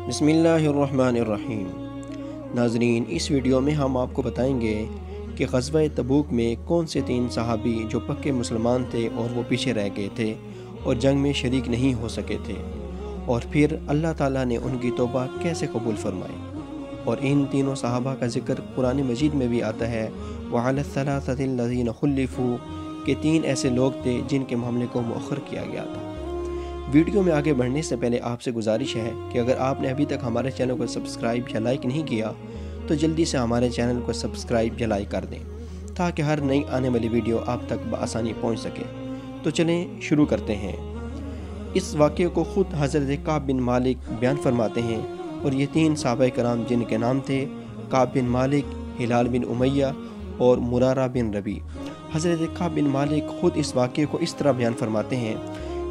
بسم اللہ الرحمن الرحیم۔ ناظرین، اس ویڈیو میں ہم آپ کو بتائیں گے کہ غزوہ تبوک میں کون سے 3 صحابی جو پکے مسلمان تھے اور وہ پیچھے رہ گئے تھے اور جنگ میں شریک نہیں ہو سکے تھے، اور پھر اللہ تعالیٰ نے ان کی توبہ کیسے قبول فرمائی۔ اور ان تینوں صحابہ کا ذکر قرآن مجید میں بھی آتا ہے، وَعَلَى الثَّلَاثَةِ الَّذِينَ خُلِّفُوا، کہ 3 ایسے لوگ تھے جن کے معاملے کو مؤخر کیا گیا تھا۔ ویڈیو میں آگے بڑھنے سے پہلے آپ سے گزارش ہے کہ اگر آپ نے ابھی تک ہمارے چینل کو سبسکرائب یا لائک نہیں کیا تو جلدی سے ہمارے چینل کو سبسکرائب یا لائک کر دیں تاکہ ہر نئی آنے والی ویڈیو آپ تک بآسانی پہنچ سکے۔ تو چلیں شروع کرتے ہیں۔ اس واقعے کو خود حضرت کعب بن مالک بیان فرماتے ہیں، اور یہ 3 صحابہ کرام جن کے نام تھے کعب بن مالک، ہلال بن امیہ اور مرارہ بن ربیع۔ حضرت کعب بن مالک خود اس واقعے کو اس طرح بیان فرماتے ہیں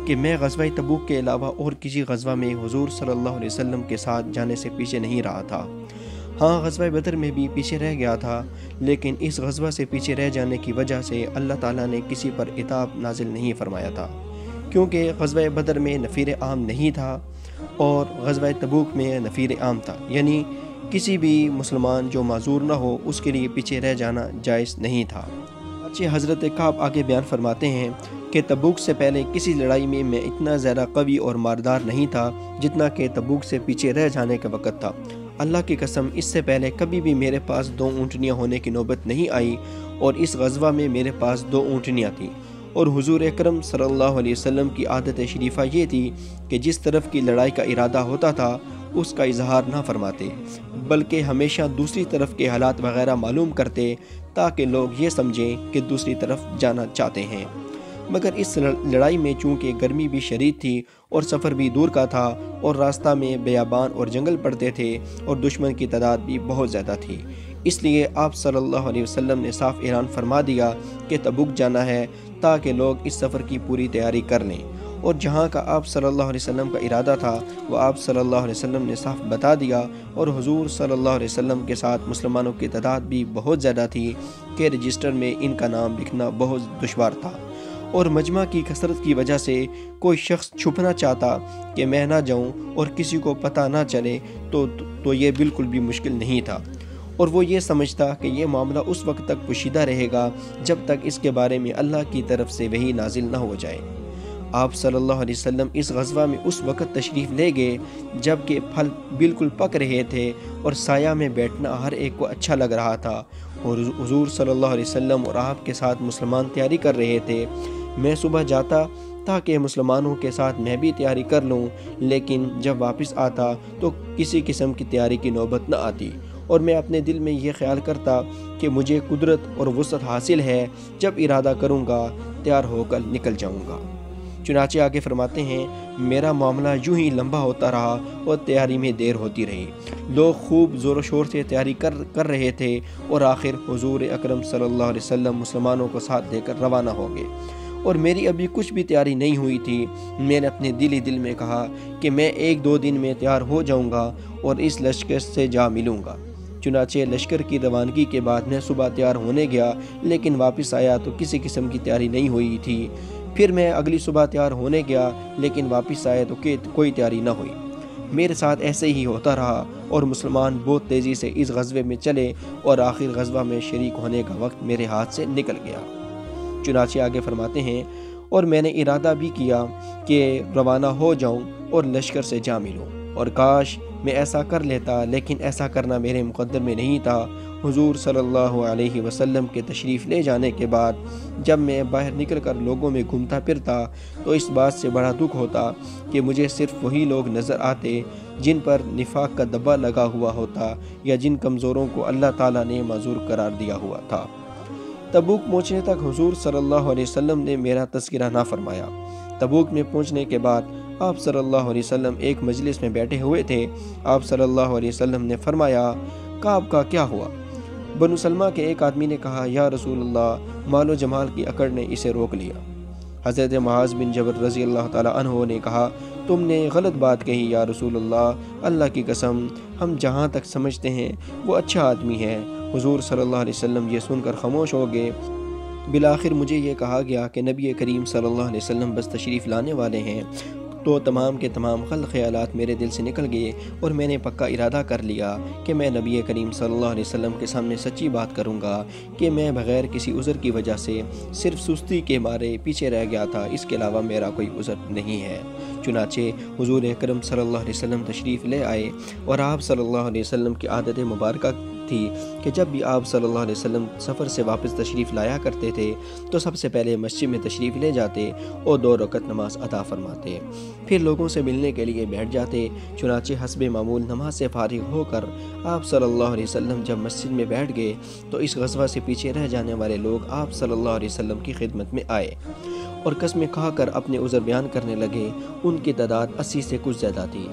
کہ میں غزوہ تبوک کے علاوہ اور کسی غزوہ میں حضور صلی اللہ علیہ وسلم کے ساتھ جانے سے پیچھے نہیں رہا تھا۔ ہاں، غزوہ بدر میں بھی پیچھے رہ گیا تھا، لیکن اس غزوہ سے پیچھے رہ جانے کی وجہ سے اللہ تعالیٰ نے کسی پر عتاب نازل نہیں فرمایا تھا، کیونکہ غزوہ بدر میں نفیر عام نہیں تھا اور غزوہ تبوک میں نفیر عام تھا، یعنی کسی بھی مسلمان جو معذور نہ ہو اس کے لیے پیچھے رہ جانا جائز نہیں تھا۔ حضرت کعب آگے بیان فرماتے ہیں کہ تبوک سے پہلے کسی لڑائی میں اتنا زیادہ قوی اور ماردار نہیں تھا جتنا کہ تبوک سے پیچھے رہ جانے کا وقت تھا۔ اللہ کی قسم، اس سے پہلے کبھی بھی میرے پاس 2 اونٹنیاں ہونے کی نوبت نہیں آئی، اور اس غزوہ میں میرے پاس 2 اونٹنیاں تھیں، اور حضور اکرم صلی اللہ علیہ وسلم کی عادت شریفہ یہ تھی کہ جس طرف کی لڑائی کا ارادہ ہوتا تھا اس کا اظہار نہ فرماتے، بلکہ ہمیشہ دوسری طرف کے حالات وغیرہ معلوم کرتے تاکہ لوگ یہ سمجھیں کہ دوسری طرف جانا چاہتے ہیں۔ مگر اس لڑائی میں چونکہ گرمی بھی شدید تھی اور سفر بھی دور کا تھا اور راستہ میں بیابان اور جنگل پڑتے تھے اور دشمن کی تعداد بھی بہت زیادہ تھی، اس لیے آپ صلی اللہ علیہ وسلم نے صاف اعلان فرما دیا کہ تبوک جانا ہے تاکہ لوگ اس سفر کی پوری تیاری کر لیں، اور جہاں کا آپ صلی اللہ علیہ وسلم کا ارادہ تھا وہ آپ صلی اللہ علیہ وسلم نے صاف بتا دیا، اور حضور صلی اللہ علیہ وسلم کے ساتھ مسلمانوں کی تعداد بھی بہت زیادہ تھی کہ رجسٹر میں ان کا نام لکھنا بہت دشوار تھا، اور مجمع کی کثرت کی وجہ سے کوئی شخص چھپنا چاہتا کہ میں نہ جاؤں اور کسی کو پتہ نہ چلے تو یہ بالکل بھی مشکل نہیں تھا، اور وہ یہ سمجھتا کہ یہ معاملہ اس وقت تک پوشیدہ رہے گا جب تک اس کے بارے میں اللہ کی طرف سے وحی نازل نہ ہو جائے۔ آپ صلی اللہ علیہ وسلم اس غزوہ میں اس وقت تشریف لے گئے جب کہ پھل بالکل پک رہے تھے اور سایہ میں بیٹھنا ہر ایک کو اچھا لگ رہا تھا، اور حضور صلی اللہ علیہ وسلم اور آپ کے ساتھ مسلمان تیاری کر رہے تھے۔ میں صبح جاتا تاکہ مسلمانوں کے ساتھ میں بھی تیاری کر لوں، لیکن جب واپس آتا تو کسی قسم کی تیاری کی نوبت نہ آتی، اور میں اپنے دل میں یہ خیال کرتا کہ مجھے قدرت اور وسعت حاصل ہے، جب ارادہ کروں گا تیار ہو کر نکل جاؤں گا۔ چنانچہ آگے فرماتے ہیں، میرا معاملہ یوں ہی لمبا ہوتا رہا اور تیاری میں دیر ہوتی رہی۔ لوگ خوب زور و شور سے تیاری کر رہے تھے، اور آخر حضور اکرم صلی اللہ علیہ وسلم مسلمانوں کو ساتھ لے کر روانہ ہو گئے، اور میری ابھی کچھ بھی تیاری نہیں ہوئی تھی۔ میں نے اپنے دل میں کہا کہ میں 1-2 دن میں تیار ہو جاؤں گا اور اس لشکر سے جا ملوں گا۔ چنانچہ لشکر کی روانگی کے بعد میں صبح تیار ہونے گیا، لیکن واپس آیا تو کسی قسم کی تیاری نہیں ہوئی تھی۔ پھر میں اگلی صبح تیار ہونے گیا، لیکن واپس آیا تو کوئی تیاری نہ ہوئی۔ میرے ساتھ ایسے ہی ہوتا رہا، اور مسلمان بہت تیزی سے اس غزوے میں چلے، اور آخر غزوہ میں شریک ہونے کا وقت میرے ہاتھ سے نکل گیا۔ چنانچہ آگے فرماتے ہیں، اور میں نے ارادہ بھی کیا کہ روانہ ہو جاؤں اور لشکر سے جا ملوں، اور کاش میں ایسا کر لیتا، لیکن ایسا کرنا میرے مقدر میں نہیں تھا۔ حضور صلی اللہ علیہ وسلم کے تشریف لے جانے کے بعد جب میں باہر نکل کر لوگوں میں گھومتا پھرتا تو اس بات سے بڑا دکھ ہوتا کہ مجھے صرف وہی لوگ نظر آتے جن پر نفاق کا دبا لگا ہوا ہوتا، یا جن کمزوروں کو اللہ تعالیٰ نے معذور قرار دیا ہوا تھا۔ تبوک پہنچنے تک حضور صلی اللہ علیہ وسلم نے میرا تذکرہ نہ فرمایا۔ تبوک میں پہنچنے کے بعد آپ صلی اللہ علیہ وسلم ایک مجلس میں بیٹھے ہوئے تھے۔ آپ صلی اللہ علیہ وسلم نے فرمایا، کعب کا کیا ہوا؟ بنو سلمہ کے ایک آدمی نے کہا، یا رسول اللہ، مال و جمال کی اکڑ نے اسے روک لیا۔ حضرت معاذ بن جبل رضی اللہ تعالیٰ عنہ نے کہا، تم نے غلط بات کہی یا رسول اللہ کی قسم، ہم جہاں تک سمجھتے ہیں وہ اچھا آدمی ہے۔ حضور صلی اللہ علیہ وسلم یہ سن کر خاموش ہو گئے۔ بالآخر مجھے یہ کہا گیا کہ نبی کریم صلی اللہ علیہ وسلم بس تشریف لانے والے ہیں، تو تمام کے تمام خیالات میرے دل سے نکل گئے اور میں نے پکا ارادہ کر لیا کہ میں نبی کریم صلی اللہ علیہ وسلم کے سامنے سچی بات کروں گا کہ میں بغیر کسی عذر کی وجہ سے صرف سستی کے مارے پیچھے رہ گیا تھا، اس کے علاوہ میرا کوئی عذر نہیں ہے۔ چنانچہ حضور اکرم صلی اللہ علیہ وسلم تشریف لے آئے، اور آپ صلی اللہ علیہ وسلم کی عادت مبارکہ تھی کہ جب بھی آپ صلی اللہ علیہ وسلم سفر سے واپس تشریف لایا کرتے تھے تو سب سے پہلے مسجد میں تشریف لے جاتے اور 2 رکعت نماز ادا فرماتے، پھر لوگوں سے ملنے کے لیے بیٹھ جاتے۔ چنانچہ حسب معمول نماز سے فارغ ہو کر آپ صلی اللہ علیہ وسلم جب مسجد میں بیٹھ گئے تو اس غزوہ سے پیچھے رہ جانے والے لوگ آپ صلی اللہ علیہ وسلم کی خدمت میں آئے اور قسمیں کھا کر اپنے عذر بیان کرنے لگے۔ ان کی تعداد 80 سے کچھ زیادہ تھی۔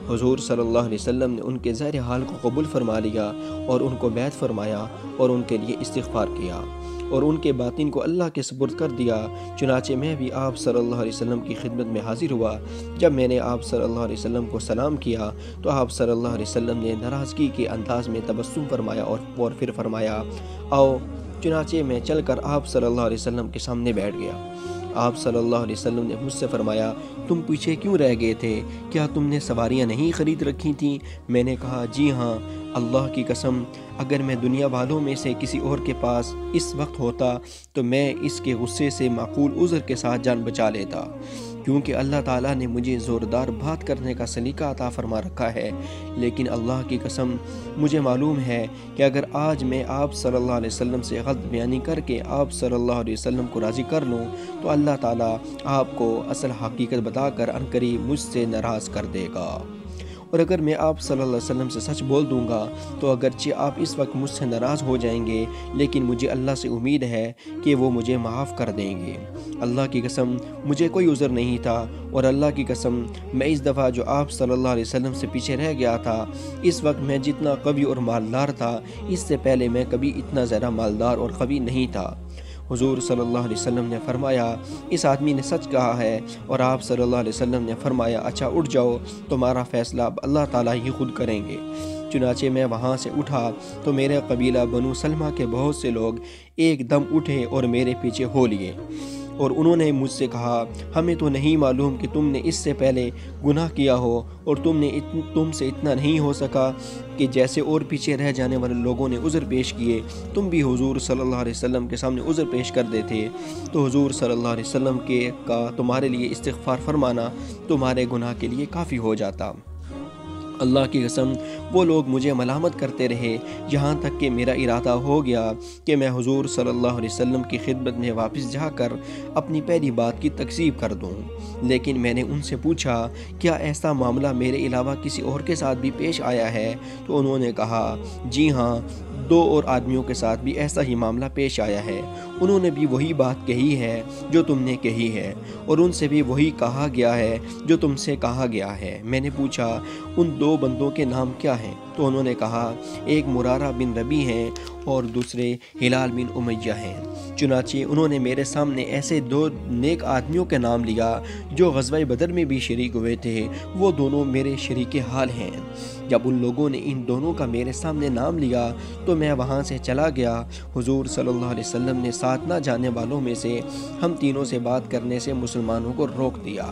حضور صلی اللہ علیہ وسلم نے ان کے ظاہر حال کو قبول فرما لیا اور ان کو بیعت فرمایا اور ان کے لیے استغفار کیا اور ان کے باطن کو اللہ کے سپرد کر دیا۔ چنانچہ میں بھی آپ صلی اللہ علیہ وسلم کی خدمت میں حاضر ہوا۔ جب میں نے آپ صلی اللہ علیہ وسلم کو سلام کیا تو آپ صلی اللہ علیہ وسلم نے ناراضگی کے انداز میں تبسم فرمایا اور پھر فرمایا، آؤ۔ چنانچہ میں چل کر آپ صلی اللہ علیہ وسلم کے سامنے بیٹھ گیا۔ آپ صلی اللہ علیہ وسلم نے مجھ سے فرمایا، تم پیچھے کیوں رہ گئے تھے؟ کیا تم نے سواریاں نہیں خرید رکھی تھیں؟ میں نے کہا، جی ہاں، اللہ کی قسم اگر میں دنیا والوں میں سے کسی اور کے پاس اس وقت ہوتا تو میں اس کے غصے سے معقول عذر کے ساتھ جان بچا لیتا، کیونکہ اللہ تعالیٰ نے مجھے زوردار بات کرنے کا سلیقہ عطا فرما رکھا ہے۔ لیکن اللہ کی قسم مجھے معلوم ہے کہ اگر آج میں آپ صلی اللہ علیہ وسلم سے غلط بیانی کر کے آپ صلی اللہ علیہ وسلم کو راضی کر لوں تو اللہ تعالیٰ آپ کو اصل حقیقت بتا کر عنقریب مجھ سے ناراض کر دے گا، اور اگر میں آپ صلی اللہ علیہ وسلم سے سچ بول دوں گا تو اگرچہ آپ اس وقت مجھ سے ناراض ہو جائیں گے لیکن مجھے اللہ سے امید ہے کہ وہ مجھے معاف کر دیں گے۔ اللہ کی قسم مجھے کوئی عذر نہیں تھا، اور اللہ کی قسم میں اس دفعہ جو آپ صلی اللہ علیہ وسلم سے پیچھے رہ گیا تھا، اس وقت میں جتنا قوی اور مالدار تھا اس سے پہلے میں کبھی اتنا زیادہ مالدار اور قوی نہیں تھا۔ حضور صلی اللہ علیہ وسلم نے فرمایا، اس آدمی نے سچ کہا ہے، اور آپ صلی اللہ علیہ وسلم نے فرمایا، اچھا اٹھ جاؤ، تمہارا فیصلہ اب اللہ تعالیٰ ہی خود کریں گے۔ چنانچہ میں وہاں سے اٹھا تو میرے قبیلہ بنو سلمہ کے بہت سے لوگ ایک دم اٹھے اور میرے پیچھے ہو لیے، اور انہوں نے مجھ سے کہا، ہمیں تو نہیں معلوم کہ تم نے اس سے پہلے گناہ کیا ہو، اور تم سے اتنا نہیں ہو سکا کہ جیسے اور پیچھے رہ جانے والے لوگوں نے عذر پیش کیے تم بھی حضور صلی اللہ علیہ وسلم کے سامنے عذر پیش کر دیتے، تو حضور صلی اللہ علیہ وسلم کا تمہارے لیے استغفار فرمانا تمہارے گناہ کے لیے کافی ہو جاتا۔ اللہ کی قسم وہ لوگ مجھے ملامت کرتے رہے یہاں تک کہ میرا ارادہ ہو گیا کہ میں حضور صلی اللہ علیہ وسلم کی خدمت میں واپس جا کر اپنی پہلی بات کی تکذیب کر دوں، لیکن میں نے ان سے پوچھا، کیا ایسا معاملہ میرے علاوہ کسی اور کے ساتھ بھی پیش آیا ہے؟ تو انہوں نے کہا، جی ہاں، 2 اور آدمیوں کے ساتھ بھی ایسا ہی معاملہ پیش آیا ہے، انہوں نے بھی وہی بات کہی ہے جو تم نے کہی ہے، اور ان سے بھی وہی کہا گیا ہے جو تم سے کہا گیا ہے۔ میں نے پوچھا، ان 2 بندوں کے نام کیا ہیں؟ تو انہوں نے کہا، ایک مرارہ بن ربی ہیں اور دوسرے ہلال بن امیہ ہیں۔ چنانچہ انہوں نے میرے سامنے ایسے 2 نیک آدمیوں کے نام لیا جو غزوہ بدر میں بھی شریک ہوئے تھے، وہ دونوں میرے شریک حال ہیں۔ جب ان لوگوں نے ان دونوں کا میرے سامنے نام لیا تو میں وہاں سے چلا گیا۔ حضور صلی اللہ علیہ وسلم نے ساتھ نہ جانے والوں میں سے ہم تینوں سے بات کرنے سے مسلمانوں کو روک دیا،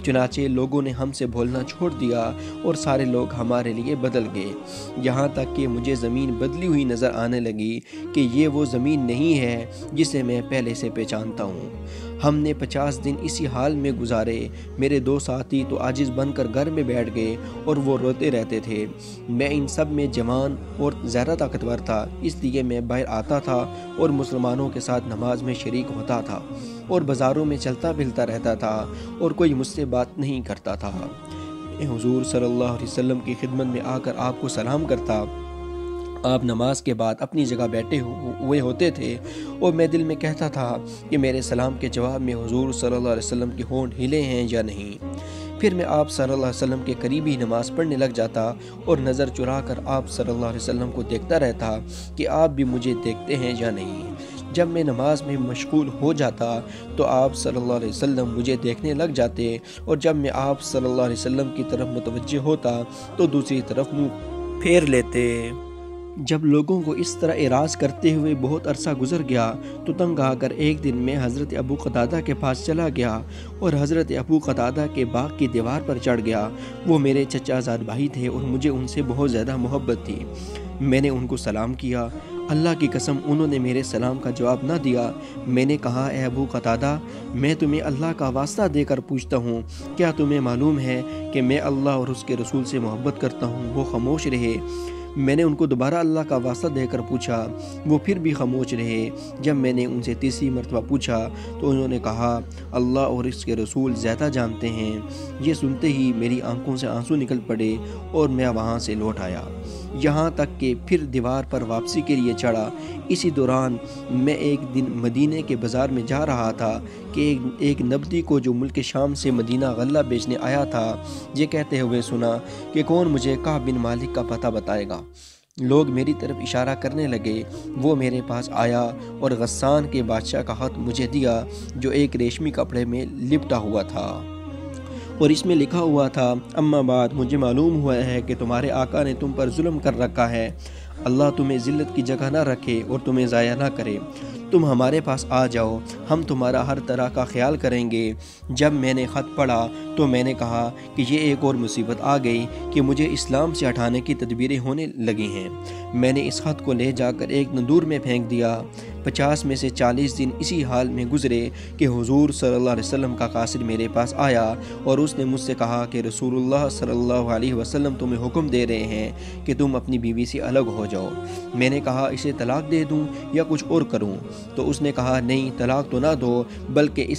چنانچہ لوگوں نے ہم سے بولنا چھوڑ دیا اور سارے لوگ ہمارے لیے بدل گئے، یہاں تک کہ مجھے زمین بدلی ہوئی نظر آنے لگی کہ یہ وہ زمین نہیں ہے جسے میں پہلے سے پہچانتا ہوں۔ ہم نے 50 دن اسی حال میں گزارے۔ میرے 2 ساتھی تو عاجز بن کر گھر میں بیٹھ گئے اور وہ روتے رہتے تھے۔ میں ان سب میں جوان اور زیادہ طاقتور تھا، اس لیے میں باہر آتا تھا اور مسلمانوں کے ساتھ نماز میں شریک ہوتا تھا اور بازاروں میں چلتا پھرتا رہتا تھا اور کوئی مجھ سے بات نہیں کرتا تھا۔ میں حضور صلی اللہ علیہ وسلم کی خدمت میں آ کر آپ کو سلام کرتا۔ آپ نماز کے بعد اپنی جگہ بیٹھے ہوئے ہوتے تھے اور میں دل میں کہتا تھا کہ میرے سلام کے جواب میں حضور صلی اللہ علیہ وسلم کے ہونٹ ہلے ہیں یا نہیں۔ پھر میں آپ صلی اللہ علیہ وسلم کے قریب ہی نماز پڑھنے لگ جاتا اور نظر چرا کر آپ صلی اللہ علیہ وسلم کو دیکھتا رہتا کہ آپ بھی مجھے دیکھتے ہیں یا نہیں۔ جب میں نماز میں مشغول ہو جاتا تو آپ صلی اللہ علیہ وسلم مجھے دیکھنے لگ جاتے، اور جب میں آپ صلی اللہ علیہ وسلم کی طرف متوجہ ہوتا تو دوسری طرف منہ پھیر لیتے۔ جب لوگوں کو اس طرح اعراض کرتے ہوئے بہت عرصہ گزر گیا تو تنگ آ کر ایک دن میں حضرت ابو قتادہ کے پاس چلا گیا اور حضرت ابو قتادہ کے باغ کی دیوار پر چڑھ گیا۔ وہ میرے چچا زاد بھائی تھے اور مجھے ان سے بہت زیادہ محبت تھی۔ میں نے ان کو سلام کیا۔ اللہ کی قسم انہوں نے میرے سلام کا جواب نہ دیا۔ میں نے کہا، اے ابو قتادہ، میں تمہیں اللہ کا واسطہ دے کر پوچھتا ہوں، کیا تمہیں معلوم ہے کہ میں اللہ اور اس کے رسول سے محبت کرتا ہوں؟ وہ خاموش رہے۔ میں نے ان کو دوبارہ اللہ کا واسطہ دے کر پوچھا، وہ پھر بھی خاموش رہے۔ جب میں نے ان سے تیسری مرتبہ پوچھا تو انہوں نے کہا، اللہ اور اس کے رسول زیادہ جانتے ہیں۔ یہ سنتے ہی میری آنکھوں سے آنسو نکل پڑے اور میں وہاں سے لوٹ آیا، یہاں تک کہ پھر دیوار پر واپسی کے لیے چڑھا۔ اسی دوران میں ایک دن مدینے کے بازار میں جا رہا تھا کہ ایک نبطی کو جو ملک شام سے مدینہ غلہ بیچنے آیا تھا، یہ کہتے ہوئے سنا کہ کون مجھے کعب بن مالک کا پتہ بتائے گا۔ لوگ میری طرف اشارہ کرنے لگے۔ وہ میرے پاس آیا اور غسان کے بادشاہ کا خط مجھے دیا جو ایک ریشمی کپڑے میں لپٹا ہوا تھا اور اس میں لکھا ہوا تھا، اما بعد، مجھے معلوم ہوا ہے کہ تمہارے آقا نے تم پر ظلم کر رکھا ہے۔ اللہ تمہیں ذلت کی جگہ نہ رکھے اور تمہیں ضائع نہ کرے۔ تم ہمارے پاس آ جاؤ، ہم تمہارا ہر طرح کا خیال کریں گے۔ جب میں نے خط پڑھا تو میں نے کہا کہ یہ ایک اور مصیبت آ گئی کہ مجھے اسلام سے ہٹانے کی تدبیریں ہونے لگی ہیں۔ میں نے اس خط کو لے جا کر ایک تندور میں پھینک دیا۔ 50 میں سے 40 دن اسی حال میں گزرے کہ حضور صلی اللہ علیہ وسلم کا قاصد میرے پاس آیا اور اس نے مجھ سے کہا کہ رسول اللہ صلی اللہ علیہ وسلم تمہیں حکم دے رہے ہیں کہ تم اپنی بیوی سے الگ ہو جاؤ۔ میں نے کہا، اسے طلاق دے دوں یا کچھ اور کروں؟ تو اس نے کہا، نہیں، طلاق تو نہ دو، بلکہ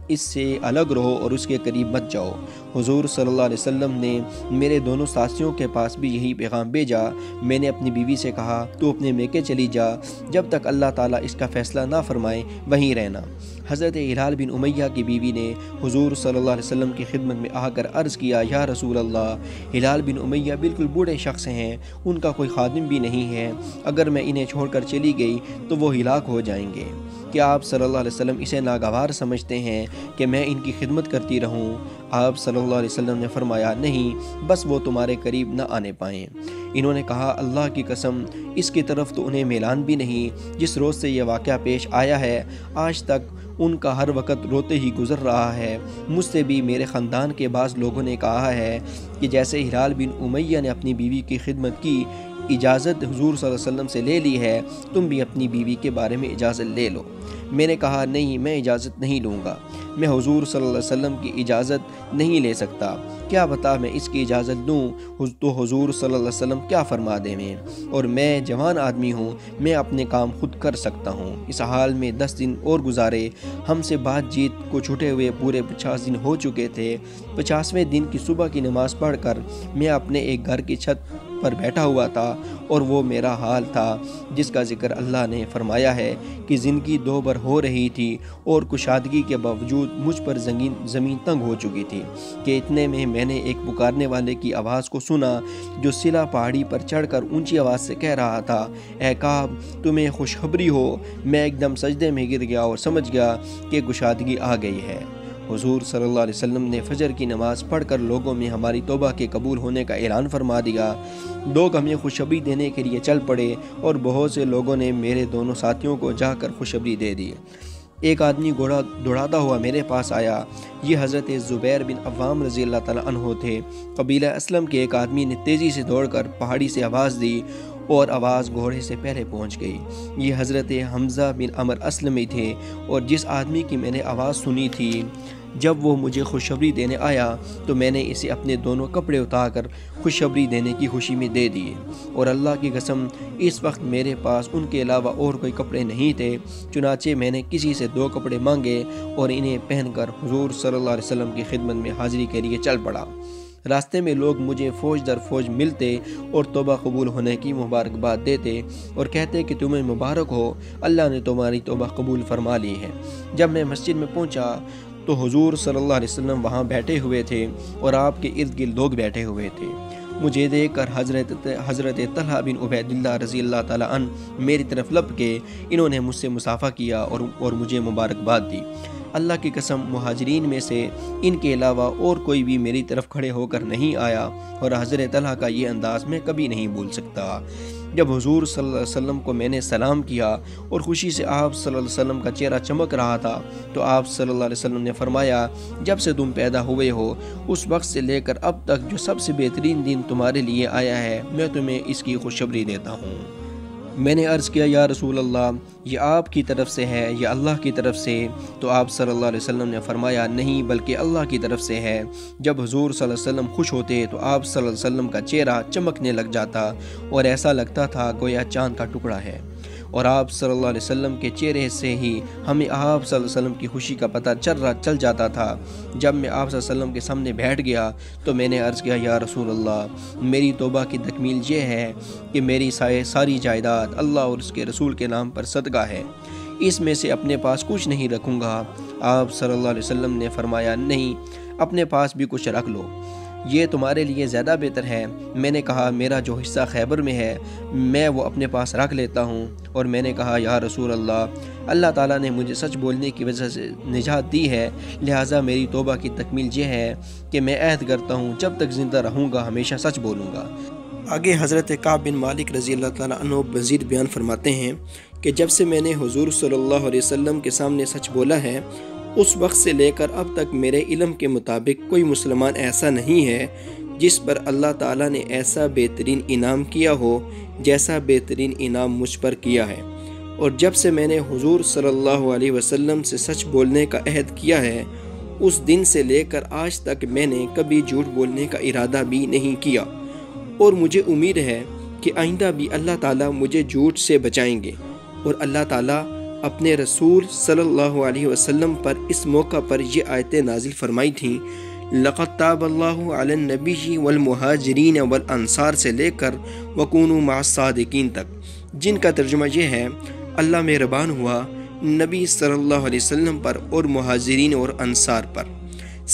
اس سے الگ رہو اور اس کے قریب مت جاؤ۔ حضور صلی اللہ علیہ وسلم نے میرے دونوں ساتھیوں کے پاس بھی یہی پیغام بھیجا۔ میں نے اپنی بیوی سے کہا، تو اپنے میکے چلی جا، جب تک اللہ تعالیٰ اس کا فیصلہ نہ فرمائے وہیں رہنا۔ حضرت ہلال بن امیہ کی بیوی نے حضور صلی اللہ علیہ وسلم کی خدمت میں آ کر عرض کیا، یا رسول اللہ، ہلال بن امیہ بالکل بوڑھے شخص ہیں، ان کا کوئی خادم بھی نہیں ہے، اگر میں انہیں چھوڑ کر چلی گئی تو وہ ہلاک ہو جائیں گے۔ کیا آپ صلی اللہ علیہ وسلم اسے ناگوار سمجھتے ہیں کہ میں ان کی خدمت کرتی رہوں؟ آپ صلی اللہ علیہ وسلم نے فرمایا، نہیں، بس وہ تمہارے قریب نہ آنے پائیں۔ انہوں نے کہا، اللہ کی قسم، اس کی طرف تو انہیں میلان بھی نہیں۔ جس روز سے یہ واقعہ پیش آیا ہے آج تک ان کا ہر وقت روتے ہی گزر رہا ہے۔ مجھ سے بھی میرے خاندان کے بعض لوگوں نے کہا ہے کہ جیسے ہلال بن امیہ نے اپنی بیوی کی خدمت کی اجازت حضور صلی اللہ علیہ وسلم سے لے لی ہے، تم بھی اپنی بیوی کے بارے میں اجازت لے لو۔ میں نے کہا، نہیں، میں اجازت نہیں لوں گا، میں حضور صلی اللہ علیہ وسلم کی اجازت نہیں لے سکتا۔ کیا بتا میں اس کی اجازت دوں تو حضور صلی اللہ علیہ وسلم کیا فرما دیں میں، اور میں جوان آدمی ہوں، میں اپنے کام خود کر سکتا ہوں۔ اس حال میں 10 دن اور گزارے، ہم سے بات چیت کو چھٹے ہوئے پورے 50 دن ہو چکے تھے۔ 50ویں دن کی صبح کی نماز پڑھ کر میں اپنے ایک گھر کی چھت پر بیٹھا ہوا تھا اور وہ میرا حال تھا جس کا ذکر اللہ نے فرمایا ہے کہ زندگی دو بر ہو رہی تھی اور کشادگی کے باوجود مجھ پر زمین تنگ ہو چکی تھی کہ اتنے میں میں نے ایک پکارنے والے کی آواز کو سنا جو سلا پہاڑی پر چڑھ کر اونچی آواز سے کہہ رہا تھا، اے کعب، تمہیں خوشخبری ہو۔ میں ایک دم سجدے میں گر گیا اور سمجھ گیا کہ کشادگی آ گئی ہے۔ حضور صلی اللہ علیہ وسلم نے فجر کی نماز پڑھ کر لوگوں میں ہماری توبہ کے قبول ہونے کا اعلان فرما دیا۔ لوگ ہمیں خوشخبری دینے کے لیے چل پڑے اور بہت سے لوگوں نے میرے دونوں ساتھیوں کو جا کر خوشخبری دے دی۔ ایک آدمی گھوڑا دوڑاتا ہوا میرے پاس آیا۔ یہ حضرت زبیر بن عوام رضی اللہ تعالیٰ عنہ تھے۔ قبیلہ اسلم کے ایک آدمی نے تیزی سے دوڑ کر پہاڑی سے آواز دی اور آواز گھوڑے سے پہلے پہنچ گئی۔ یہ حضرت حمزہ بن عمر اسلمی تھے اور جس آدمی کی میں نے آواز سنی تھی جب وہ مجھے خوشخبری دینے آیا تو میں نے اسے اپنے دونوں کپڑے اتار کر خوشخبری دینے کی خوشی میں دے دیے، اور اللہ کی قسم اس وقت میرے پاس ان کے علاوہ اور کوئی کپڑے نہیں تھے۔ چنانچہ میں نے کسی سے 2 کپڑے مانگے اور انہیں پہن کر حضور صلی اللہ علیہ وسلم کی خدمت میں حاضری کے لیے چل پڑا۔ راستے میں لوگ مجھے فوج در فوج ملتے اور توبہ قبول ہونے کی مبارکباد دیتے اور کہتے کہ تمہیں مبارک ہو، اللہ نے تمہاری توبہ قبول فرما لی ہے۔ جب میں مسجد میں پہنچا تو حضور صلی اللہ علیہ وسلم وہاں بیٹھے ہوئے تھے اور آپ کے ارد گرد لوگ بیٹھے ہوئے تھے۔ مجھے دیکھ کر حضرت طلحہ بن عبید اللہ رضی اللہ تعالیٰ عنہ میری طرف لپ کے انہوں نے مجھ سے مصافحہ کیا اور مجھے مبارکباد دی۔ اللہ کی قسم مہاجرین میں سے ان کے علاوہ اور کوئی بھی میری طرف کھڑے ہو کر نہیں آیا اور حضرت طلحہ کا یہ انداز میں کبھی نہیں بھول سکتا۔ جب حضور صلی اللہ علیہ وسلم کو میں نے سلام کیا اور خوشی سے آپ صلی اللہ علیہ وسلم کا چہرہ چمک رہا تھا تو آپ صلی اللہ علیہ وسلم نے فرمایا، جب سے تم پیدا ہوئے ہو اس وقت سے لے کر اب تک جو سب سے بہترین دن تمہارے لیے آیا ہے، میں تمہیں اس کی خوشخبری دیتا ہوں۔ میں نے عرض کیا، یا رسول اللہ، یہ آپ کی طرف سے ہے یا اللہ کی طرف سے؟ تو آپ صلی اللہ علیہ وسلم نے فرمایا، نہیں بلکہ اللہ کی طرف سے ہے۔ جب حضور صلی اللہ علیہ وسلم خوش ہوتے تو آپ صلی اللہ علیہ وسلم کا چہرہ چمکنے لگ جاتا اور ایسا لگتا تھا گویا چاند کا ٹکڑا ہے، اور آپ صلی اللہ علیہ وسلم کے چہرے سے ہی ہمیں آپ صلی اللہ علیہ وسلم کی خوشی کا پتہ چل جاتا تھا۔ جب میں آپ صلی اللہ علیہ وسلم کے سامنے بیٹھ گیا تو میں نے عرض کیا، یا رسول اللہ، میری توبہ کی تکمیل یہ ہے کہ میری ساری جائیداد اللہ اور اس کے رسول کے نام پر صدقہ ہے، اس میں سے اپنے پاس کچھ نہیں رکھوں گا۔ آپ صلی اللہ علیہ وسلم نے فرمایا، نہیں، اپنے پاس بھی کچھ رکھ لو، یہ تمہارے لیے زیادہ بہتر ہے۔ میں نے کہا، میرا جو حصہ خیبر میں ہے میں وہ اپنے پاس رکھ لیتا ہوں۔ اور میں نے کہا، یا رسول اللہ، اللہ تعالیٰ نے مجھے سچ بولنے کی وجہ سے نجات دی ہے، لہٰذا میری توبہ کی تکمیل یہ ہے کہ میں عہد کرتا ہوں جب تک زندہ رہوں گا ہمیشہ سچ بولوں گا۔ آگے حضرت کعب بن مالک رضی اللہ تعالیٰ عنہ مزید بیان فرماتے ہیں کہ جب سے میں نے حضور صلی اللہ علیہ وسلم کے سامنے سچ بولا ہے، اس وقت سے لے کر اب تک میرے علم کے مطابق کوئی مسلمان ایسا نہیں ہے جس پر اللہ تعالیٰ نے ایسا بہترین انعام کیا ہو جیسا بہترین انعام مجھ پر کیا ہے۔ اور جب سے میں نے حضور صلی اللہ علیہ وسلم سے سچ بولنے کا عہد کیا ہے، اس دن سے لے کر آج تک میں نے کبھی جھوٹ بولنے کا ارادہ بھی نہیں کیا، اور مجھے امید ہے کہ آئندہ بھی اللہ تعالیٰ مجھے جھوٹ سے بچائیں گے۔ اور اللہ تعالیٰ اپنے رسول صلی اللہ علیہ وسلم پر اس موقع پر یہ آیتیں نازل فرمائی تھیں، لَقَدْ تَابَ اللَّهُ عَلَى النَّبِيِّ وَالْمُهَاجِرِينَ وَالْأَنصَارِ سے لے کر وَكُونُوا مَعَ الصَّادِقِينَ تک، جن کا ترجمہ یہ ہے، اللہ مہربان ہوا نبی صلی اللہ علیہ وسلم پر اور مہاجرین اور انصار پر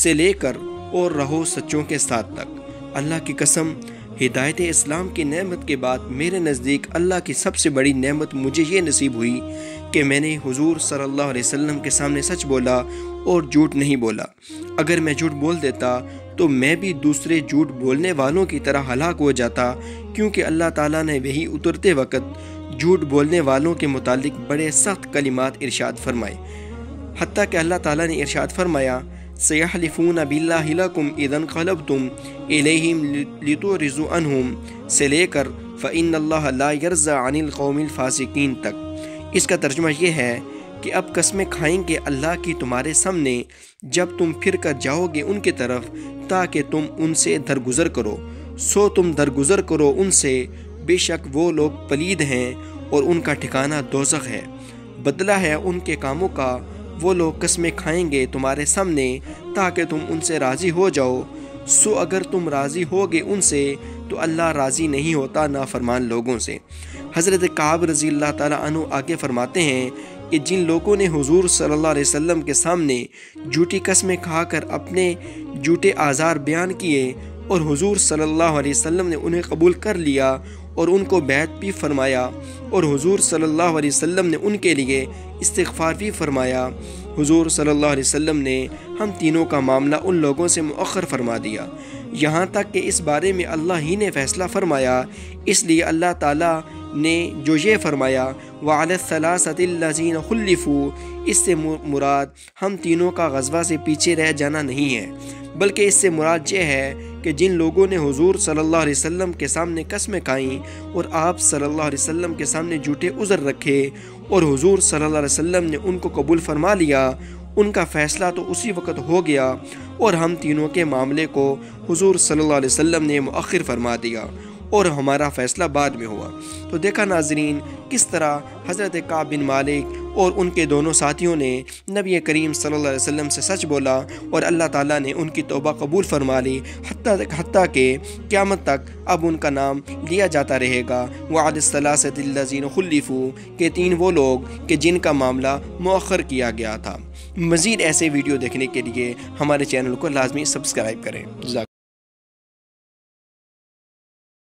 سے لے کر اور رہو سچوں کے ساتھ تک۔ اللہ کی قسم، ہدایت اسلام کی نعمت کے بعد میرے نزدیک اللہ کی سب سے بڑی نعمت مجھے یہ نصیب ہوئی کہ میں نے حضور صلی اللہ علیہ وسلم کے سامنے سچ بولا اور جھوٹ نہیں بولا۔ اگر میں جھوٹ بول دیتا تو میں بھی دوسرے جھوٹ بولنے والوں کی طرح ہلاک ہو جاتا، کیونکہ اللہ تعالیٰ نے وحی اترتے وقت جھوٹ بولنے والوں کے متعلق بڑے سخت کلمات ارشاد فرمائے، حتیٰ کہ اللہ تعالیٰ نے ارشاد فرمایا، سَيَحْلِفُونَ بِاللَّهِ لَكُمْ إِذَا انقَلَبْتُمْ إِلَيْهِمْ لِتُعْرِضُوا عَنْهُمْ سے لے کر فَإِنَّ اللَّهَ لَا يَرْضَىٰ عَنِ الْقَوْمِ الْفَاسِقِينَ تک۔ اس کا ترجمہ یہ ہے کہ اب قسمیں کھائیں گے اللہ کی تمہارے سامنے جب تم پھر کر جاؤ گے ان کی طرف، تاکہ تم ان سے درگزر کرو، سو تم درگزر کرو ان سے، بے شک وہ لوگ پلید ہیں اور ان کا ٹھکانہ دوزخ ہے، بدلہ ہے ان کے کاموں کا۔ وہ لوگ قسمیں کھائیں گے تمہارے سامنے تاکہ تم ان سے راضی ہو جاؤ، سو اگر تم راضی ہوگے ان سے تو اللہ راضی نہیں ہوتا نافرمان لوگوں سے۔ حضرت کعب رضی اللہ تعالیٰ عنہ آگے فرماتے ہیں کہ جن لوگوں نے حضور صلی اللہ علیہ وسلم کے سامنے جھوٹی قسمیں کھا کر اپنے جھوٹے آزار بیان کیے اور حضور صلی اللہ علیہ وسلم نے انہیں قبول کر لیا اور ان کو بیعت بھی فرمایا، اور حضور صلی اللہ علیہ وسلم نے ان کے لیے استغفار بھی فرمایا، حضور صلی اللہ علیہ وسلم نے ہم تینوں کا معاملہ ان لوگوں سے مؤخر فرما دیا، یہاں تک کہ اس بارے میں اللہ ہی نے فیصلہ فرمایا۔ اس لیے اللہ تعالیٰ نے جو یہ فرمایا وَعَلَى الثَّلَاثَةِ الَّذِينَ خُلِّفُوا، اس سے مراد ہم تینوں کا غزوہ سے پیچھے رہ جانا نہیں ہے، بلکہ اس سے مراد یہ ہے کہ جن لوگوں نے حضور صلی اللہ علیہ وسلم کے سامنے قسمیں کھائیں اور آپ صلی اللہ علیہ وسلم کے سامنے جھوٹے عذر رکھے اور حضور صلی اللہ علیہ وسلم نے ان کو قبول فرما لیا، ان کا فیصلہ تو اسی وقت ہو گیا اور ہم تینوں کے معاملے کو حضور صلی اللہ علیہ وسلم نے مؤخر فرما دیا اور ہمارا فیصلہ بعد میں ہوا۔ تو دیکھا ناظرین کس طرح حضرت کعب بن مالک اور ان کے دونوں ساتھیوں نے نبی کریم صلی اللہ علیہ وسلم سے سچ بولا اور اللہ تعالیٰ نے ان کی توبہ قبول فرما لی، حتیٰ کہ قیامت تک اب ان کا نام لیا جاتا رہے گا وَعَلَى الثَّلَاثَةِ الَّذِينَ خُلِّفُوا، کہ تین وہ لوگ کہ جن کا معاملہ مؤخر کیا گیا تھا۔ مزید ایسے ویڈیو دیکھنے کے لیے ہمارے چینل کو لازمی سبسکرائب کریں۔